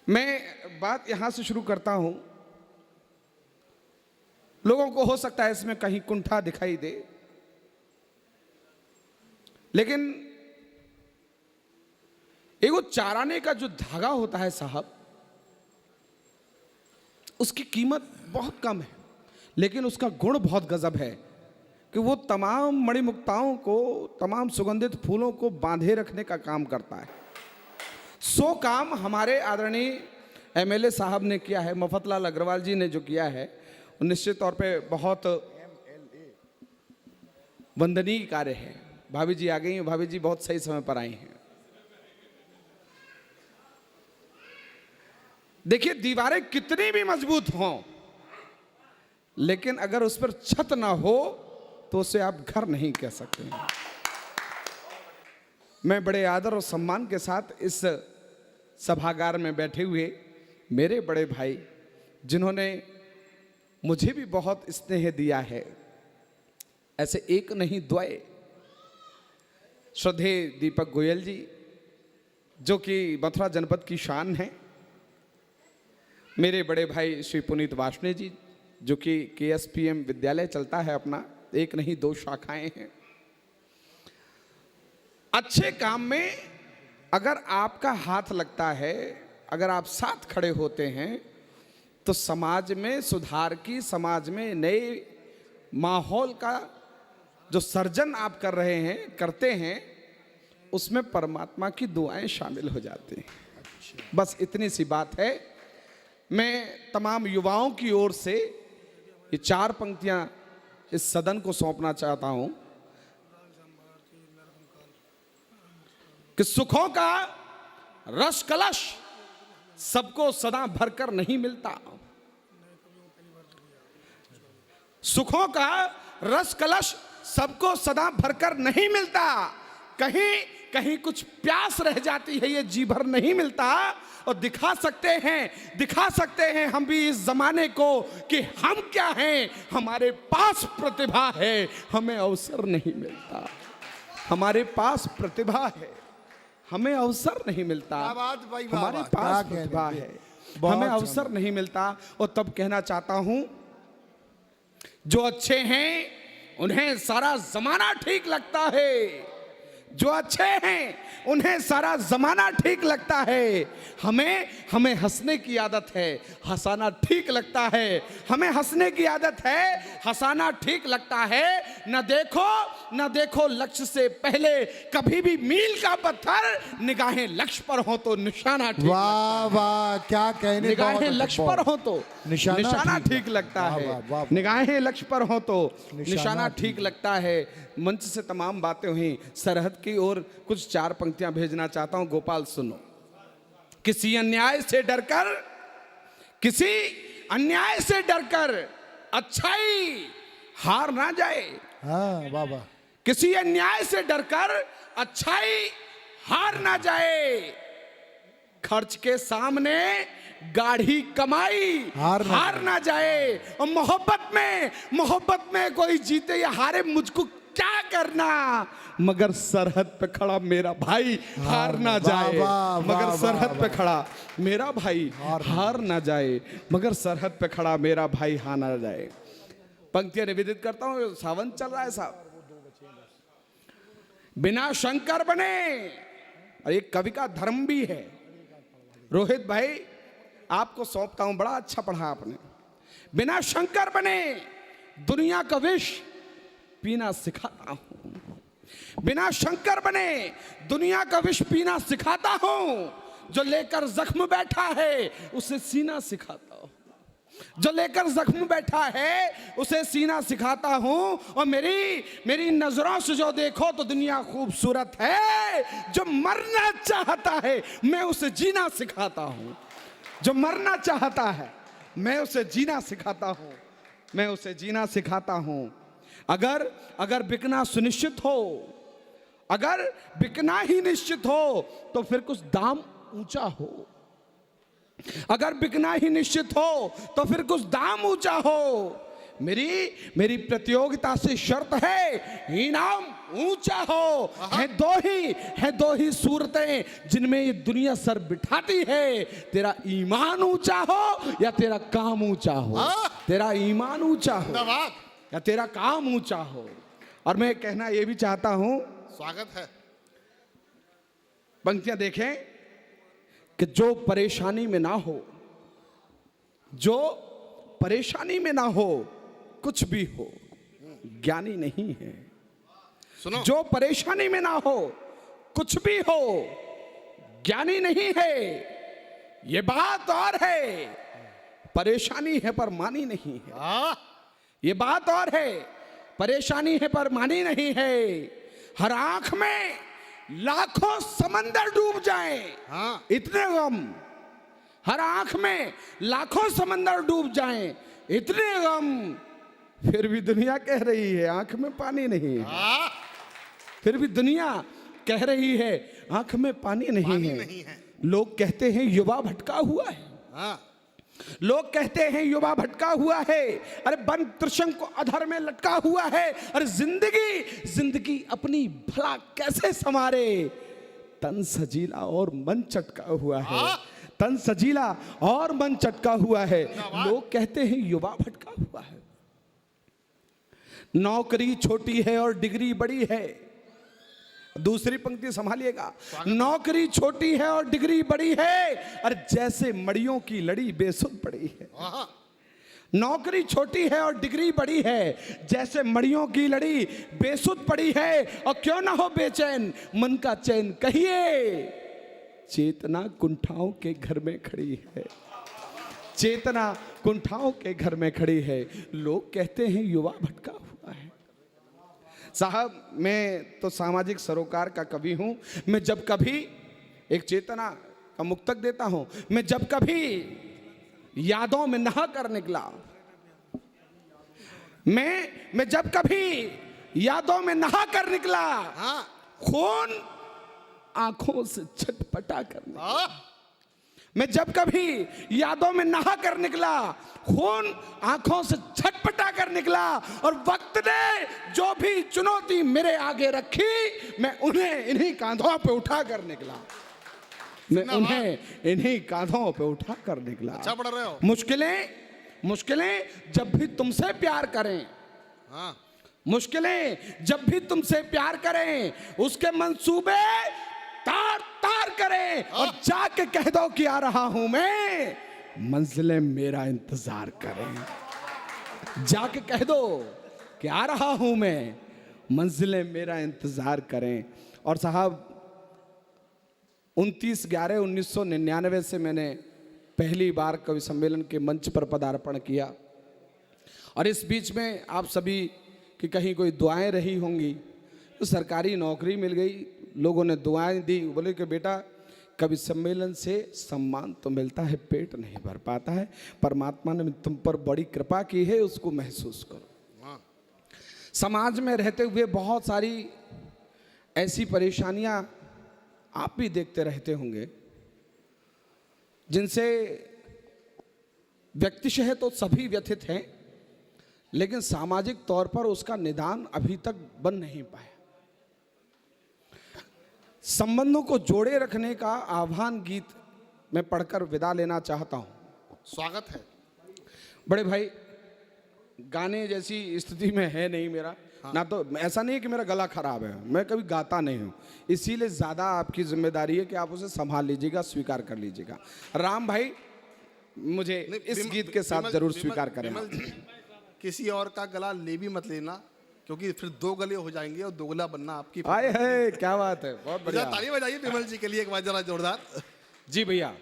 मैं बात यहां से शुरू करता हूं। लोगों को हो सकता है इसमें कहीं कुंठा दिखाई दे, लेकिन एगो चाराने का जो धागा होता है साहब, उसकी कीमत बहुत कम है, लेकिन उसका गुण बहुत गजब है कि वो तमाम मणिमुक्ताओं को, तमाम सुगंधित फूलों को बांधे रखने का काम करता है। सो काम हमारे आदरणीय एमएलए साहब ने किया है, मफतलाल अग्रवाल जी ने जो किया है, निश्चित तौर पे बहुत वंदनीय कार्य है। भाभी जी आ गई हैं, भाभी जी बहुत सही समय पर आई हैं। देखिए, दीवारें कितनी भी मजबूत हों, लेकिन अगर उस पर छत ना हो तो उसे आप घर नहीं कह सकते। मैं बड़े आदर और सम्मान के साथ इस सभागार में बैठे हुए मेरे बड़े भाई, जिन्होंने मुझे भी बहुत स्नेह दिया है, ऐसे एक नहीं द्वय, श्रद्धेय दीपक गोयल जी, जो कि मथुरा जनपद की शान है। मेरे बड़े भाई श्री पुनीत वार्ष्णेय जी, जो कि केएसपीएम विद्यालय चलता है अपना, एक नहीं दो शाखाएं हैं। अच्छे काम में अगर आपका हाथ लगता है, अगर आप साथ खड़े होते हैं, तो समाज में सुधार की, समाज में नए माहौल का जो सर्जन आप कर रहे हैं, करते हैं, उसमें परमात्मा की दुआएं शामिल हो जाती हैं। बस इतनी सी बात है। मैं तमाम युवाओं की ओर से ये 4 पंक्तियां इस सदन को सौंपना चाहता हूं कि सुखों का रस कलश सबको सदा भरकर नहीं मिलता। सुखों का रस कलश सबको सदा भरकर नहीं मिलता। कहीं कहीं कुछ प्यास रह जाती है, ये जी भर नहीं मिलता। और दिखा सकते हैं हम भी इस जमाने को कि हम क्या हैं। हमारे पास प्रतिभा है, हमें अवसर नहीं मिलता। हमारे पास प्रतिभा है, हमें अवसर नहीं मिलता। हमारे पास प्रतिभा है, हमें अवसर नहीं मिलता। और तब कहना चाहता हूं, जो अच्छे हैं उन्हें सारा जमाना ठीक लगता है। जो अच्छे हैं उन्हें सारा जमाना ठीक लगता है। हमें हंसने की आदत है, हंसाना ठीक लगता है। हमें हंसने की आदत है, हंसाना ठीक लगता है। न देखो लक्ष्य से पहले कभी भी मील का पत्थर, निगाहें लक्ष्य पर हो तो निशाना ठीक। वाह वाह, क्या कहने। निगाहें लक्ष्य पर हो तो निशाना ठीक लगता है। निगाहें लक्ष्य पर हो तो निशाना ठीक लगता है। मंच से तमाम बातें हुई, सरहद की ओर कुछ 4 पंक्तियां भेजना चाहता हूं। गोपाल सुनो। किसी अन्याय से डरकर अच्छाई हार ना जाए। हाँ वाह वाह। किसी अन्याय से डरकर अच्छाई हार ना जाए। खर्च के सामने गाढ़ी कमाई हार ना जाए। और मोहब्बत में कोई जीते या हारे, मुझको क्या करना, मगर सरहद पे खड़ा मेरा भाई हार ना जाए। मगर सरहद पे खड़ा मेरा भाई हार ना जाए। मगर सरहद पे खड़ा मेरा भाई हार ना जाए। पंक्तियां निवेदित करता हूं। सावन चल रहा है साहब। बिना शंकर बने, और एक कवि का धर्म भी है। रोहित भाई, आपको सौंपता हूं, बड़ा अच्छा पढ़ा आपने। बिना शंकर बने दुनिया का विष पीना सिखाता हूं। बिना शंकर बने दुनिया का विष पीना सिखाता हूं। जो लेकर जख्म बैठा है उसे सीना सिखाता हूं। जो लेकर जख्म बैठा है उसे सीना सिखाता हूं। और मेरी नजरों से जो देखो तो दुनिया खूबसूरत है। जो मरना चाहता है मैं उसे जीना सिखाता हूं। जो मरना चाहता है मैं उसे जीना सिखाता हूं। मैं उसे जीना सिखाता हूं। अगर बिकना सुनिश्चित हो, अगर बिकना ही निश्चित हो, तो फिर कुछ दाम ऊंचा हो। अगर बिकना ही निश्चित हो तो फिर कुछ दाम ऊंचा हो। मेरी प्रतियोगिता से शर्त है, इनाम ऊंचा हो। है दो ही सूरतें जिनमें ये दुनिया सर बिठाती है, तेरा ईमान ऊंचा हो या तेरा काम ऊंचा हो। तेरा ईमान ऊंचा हो या तेरा काम ऊंचा हो। और मैं कहना ये भी चाहता हूं, स्वागत है। पंक्तियां देखें कि जो परेशानी में ना हो, जो परेशानी में ना हो, कुछ भी हो, ज्ञानी नहीं है। सुनो, जो परेशानी में ना हो, कुछ भी हो, ज्ञानी नहीं है। ये बात और है, परेशानी है पर मानी नहीं है। ये बात और है, परेशानी है पर मानी नहीं है। हर आंख में लाखों समंदर डूब जाएं, इतने गम। हर आंख में लाखों समंदर डूब जाएं, इतने गम, फिर भी दुनिया कह रही है आंख में पानी नहीं है। फिर भी दुनिया कह रही है आंख में पानी नहीं है। लोग कहते हैं युवा भटका हुआ है। लोग कहते हैं युवा भटका हुआ है। अरे बन त्रिशंक को अधर में लटका हुआ है। अरे जिंदगी अपनी भला कैसे संवारे, तन सजीला और मन चटका हुआ है। तन सजीला और मन चटका हुआ है। लोग कहते हैं युवा भटका हुआ है। नौकरी छोटी है और डिग्री बड़ी है। दूसरी पंक्ति संभालिएगा, नौकरी छोटी है और डिग्री बड़ी है, और जैसे मड़ियों की लड़ी बेसुध पड़ी है। नौकरी छोटी है और डिग्री बड़ी है, जैसे मड़ियों की लड़ी बेसुध पड़ी है। और क्यों ना हो बेचैन मन का चैन, कहिए चेतना कुंठाओं के घर में खड़ी है। चेतना कुंठाओं के घर में खड़ी है। लोग कहते हैं युवा भटका हुआ है। साहब, मैं तो सामाजिक सरोकार का कवि हूं। मैं जब कभी एक चेतना का मुक्तक देता हूं, मैं जब कभी यादों में नहा कर निकला, मैं जब कभी यादों में नहा कर निकला, खून आंखों से छटपटा कर निकला। मैं जब कभी यादों में नहा कर निकला, खून आंखों से छटपटा कर निकला। और वक्त ने जो भी चुनौती मेरे आगे रखी, मैं उन्हें इन्हीं कांधों पे उठा कर निकला। मैं उन्हें इन्हीं कांधों पे उठा कर निकला। अच्छा पढ़ रहे हो। मुश्किलें जब भी तुमसे प्यार करें, मुश्किलें जब भी तुमसे प्यार करें, उसके मंसूबे तार तार करें, और जाके कह दो कि आ रहा हूं मैं, मंजिलें मेरा इंतजार करें। जाके कह दो कि आ रहा हूं मैं, मंजिलें मेरा इंतजार करें। और साहब, 29/11/1999 से मैंने पहली बार कवि सम्मेलन के मंच पर पदार्पण किया। और इस बीच में आप सभी की कहीं कोई दुआएं रही होंगी। तो सरकारी नौकरी मिल गई, लोगों ने दुआएं दी, बोले कि बेटा कवि सम्मेलन से सम्मान तो मिलता है, पेट नहीं भर पाता है, परमात्मा ने तुम पर बड़ी कृपा की है, उसको महसूस करो। समाज में रहते हुए बहुत सारी ऐसी परेशानियां आप भी देखते रहते होंगे, जिनसे व्यक्तिशः तो सभी व्यथित हैं, लेकिन सामाजिक तौर पर उसका निदान अभी तक बन नहीं पाया। संबंधों को जोड़े रखने का आह्वान गीत मैं पढ़कर विदा लेना चाहता हूं। स्वागत है। बड़े भाई, गाने जैसी स्थिति में है नहीं मेरा। ना तो ऐसा नहीं है कि मेरा गला खराब है, मैं कभी गाता नहीं हूं, इसीलिए ज़्यादा आपकी जिम्मेदारी है कि आप उसे संभाल लीजिएगा, स्वीकार कर लीजिएगा। राम भाई मुझे इस गीत के साथ जरूर स्वीकार करें। किसी और का गला ले भी मत लेना, क्योंकि फिर 2 गले हो जाएंगे और दोगला बनना आपकी। आए है, क्या बात है, बहुत बढ़िया। ताली बजाइए विमल जी के लिए एक बार जरा जोरदार। जी भैया।